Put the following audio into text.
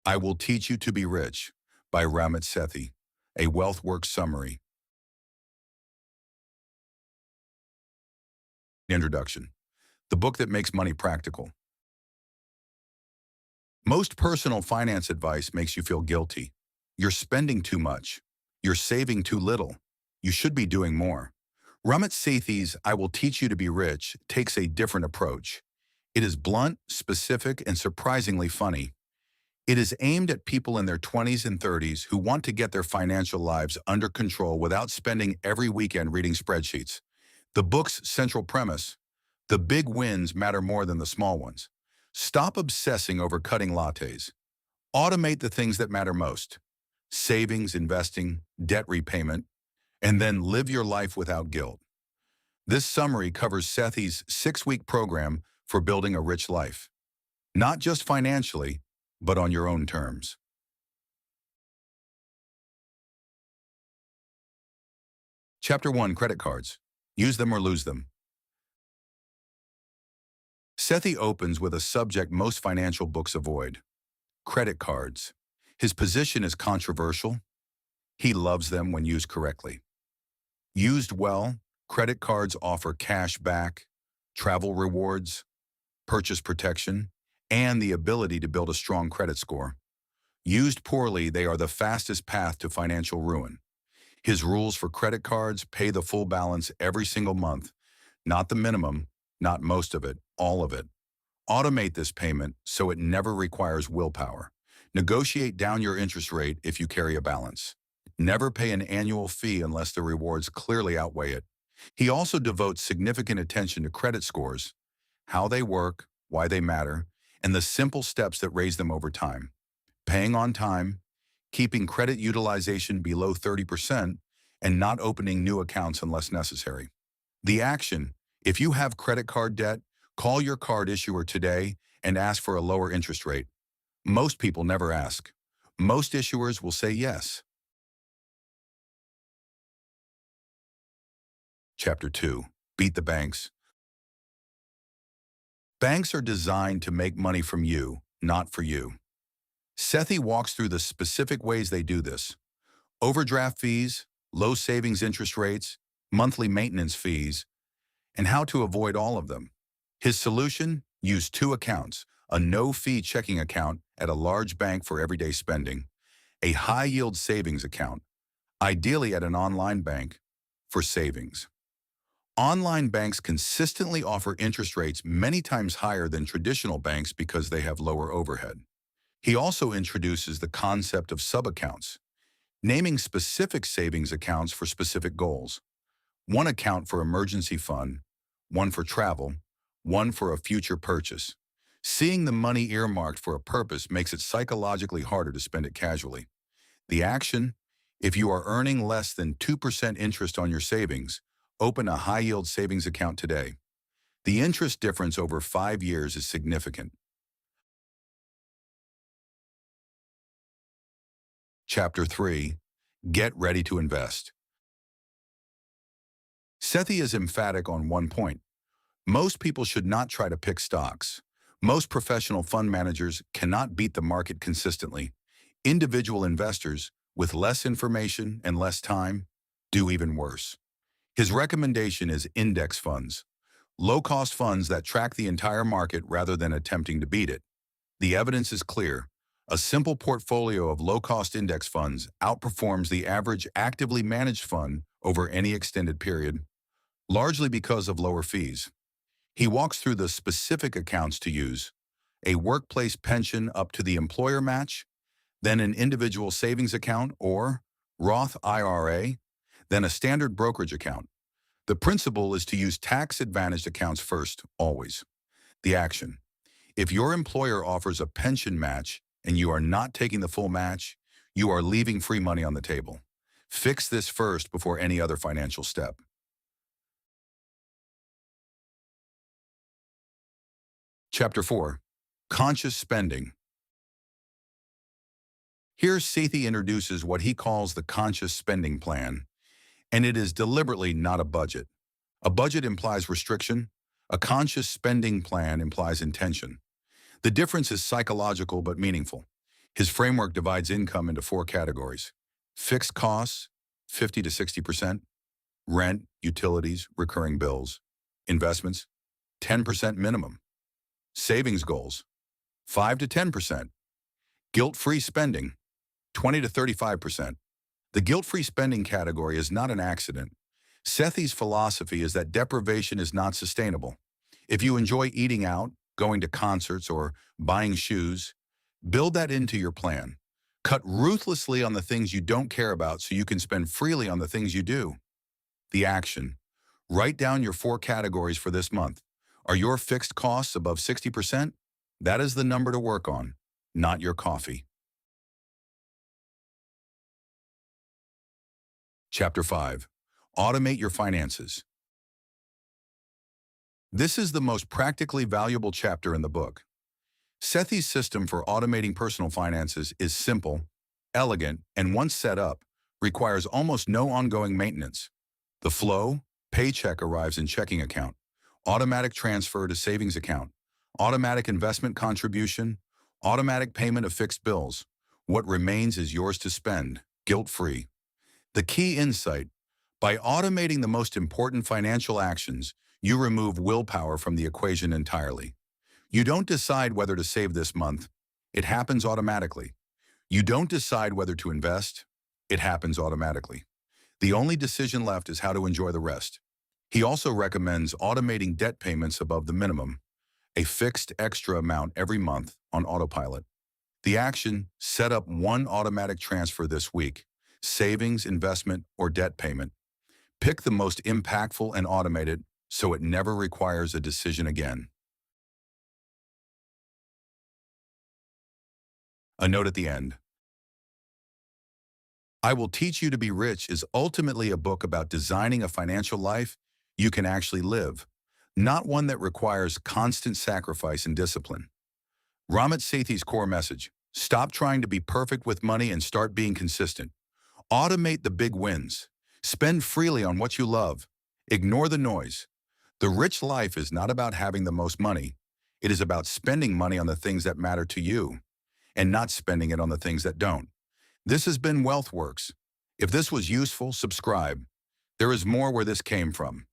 I Will Teach You to Be Rich by Ramit Sethi, a wealth work summary. Introduction. The book that makes money practical. Most personal finance advice makes you feel guilty. You're spending too much. You're saving too little. You should be doing more. Ramit Sethi's I Will Teach You to Be Rich takes a different approach. It is blunt, specific, and surprisingly funny. It is aimed at people in their 20s and 30s who want to get their financial lives under control without spending every weekend reading spreadsheets. The book's central premise: the big wins matter more than the small ones. Stop obsessing over cutting lattes. Automate the things that matter most: savings, investing, debt repayment, and then live your life without guilt. This summary covers Sethi's 6-week program for building a rich life. Not just financially, but on your own terms. Chapter 1: Credit Cards. Use them or lose them. Sethi opens with a subject most financial books avoid: credit cards. His position is controversial. He loves them when used correctly. Used well, credit cards offer cash back, travel rewards, purchase protection, and the ability to build a strong credit score. Used poorly, they are the fastest path to financial ruin. His rules for credit cards: pay the full balance every single month, not the minimum, not most of it, all of it. Automate this payment so it never requires willpower. Negotiate down your interest rate if you carry a balance. Never pay an annual fee unless the rewards clearly outweigh it. He also devotes significant attention to credit scores, how they work, why they matter, and the simple steps that raise them over time. Paying on time, keeping credit utilization below 30%, and not opening new accounts unless necessary. The action: if you have credit card debt, call your card issuer today and ask for a lower interest rate. Most people never ask. Most issuers will say yes. Chapter 2: Beat the Banks. Banks are designed to make money from you, not for you. Sethi walks through the specific ways they do this: overdraft fees, low savings interest rates, monthly maintenance fees, and how to avoid all of them. His solution: use 2 accounts: a no-fee checking account at a large bank for everyday spending, a high-yield savings account, ideally at an online bank, for savings. Online banks consistently offer interest rates many times higher than traditional banks because they have lower overhead. He also introduces the concept of sub-accounts, naming specific savings accounts for specific goals. One account for emergency fund, one for travel, one for a future purchase. Seeing the money earmarked for a purpose makes it psychologically harder to spend it casually. The action: if you are earning less than 2% interest on your savings, open a high-yield savings account today. The interest difference over 5 years is significant. Chapter 3: Get Ready to Invest. Sethi is emphatic on one point: most people should not try to pick stocks. Most professional fund managers cannot beat the market consistently. Individual investors, with less information and less time, do even worse. His recommendation is index funds, low-cost funds that track the entire market rather than attempting to beat it. The evidence is clear. A simple portfolio of low-cost index funds outperforms the average actively managed fund over any extended period, largely because of lower fees. He walks through the specific accounts to use: a workplace pension up to the employer match, then an individual savings account or Roth IRA, then a standard brokerage account. The principle is to use tax-advantaged accounts first, always. The action: if your employer offers a pension match and you are not taking the full match, you are leaving free money on the table. Fix this first before any other financial step. Chapter 4: Conscious Spending. Here, Sethi introduces what he calls the conscious spending plan, and it is deliberately not a budget. A budget implies restriction. A conscious spending plan implies intention. The difference is psychological but meaningful. His framework divides income into four categories: fixed costs, 50 to 60%, rent, utilities, recurring bills, investments, 10% minimum, savings goals, 5 to 10%, guilt-free spending, 20 to 35%. The guilt-free spending category is not an accident. Sethi's philosophy is that deprivation is not sustainable. If you enjoy eating out, going to concerts, or buying shoes, build that into your plan. Cut ruthlessly on the things you don't care about so you can spend freely on the things you do. The action. Write down your four categories for this month. Are your fixed costs above 60%? That is the number to work on, not your coffee. Chapter 5. Automate your finances. This is the most practically valuable chapter in the book. Sethi's system for automating personal finances is simple, elegant, and once set up, requires almost no ongoing maintenance. The flow: paycheck arrives in checking account, automatic transfer to savings account, automatic investment contribution, automatic payment of fixed bills. What remains is yours to spend, guilt-free. The key insight: by automating the most important financial actions, you remove willpower from the equation entirely. You don't decide whether to save this month. It happens automatically. You don't decide whether to invest. It happens automatically. The only decision left is how to enjoy the rest. He also recommends automating debt payments above the minimum, a fixed extra amount every month on autopilot. The action: set up one automatic transfer this week, savings, investment, or debt payment. Pick the most impactful and automate it so it never requires a decision again. A note at the end. I Will Teach You to Be Rich is ultimately a book about designing a financial life you can actually live, not one that requires constant sacrifice and discipline. Ramit Sethi's core message: stop trying to be perfect with money and start being consistent. Automate the big wins. Spend freely on what you love. Ignore the noise. The rich life is not about having the most money. It is about spending money on the things that matter to you, and not spending it on the things that don't. This has been WealthWorks. If this was useful, subscribe. There is more where this came from.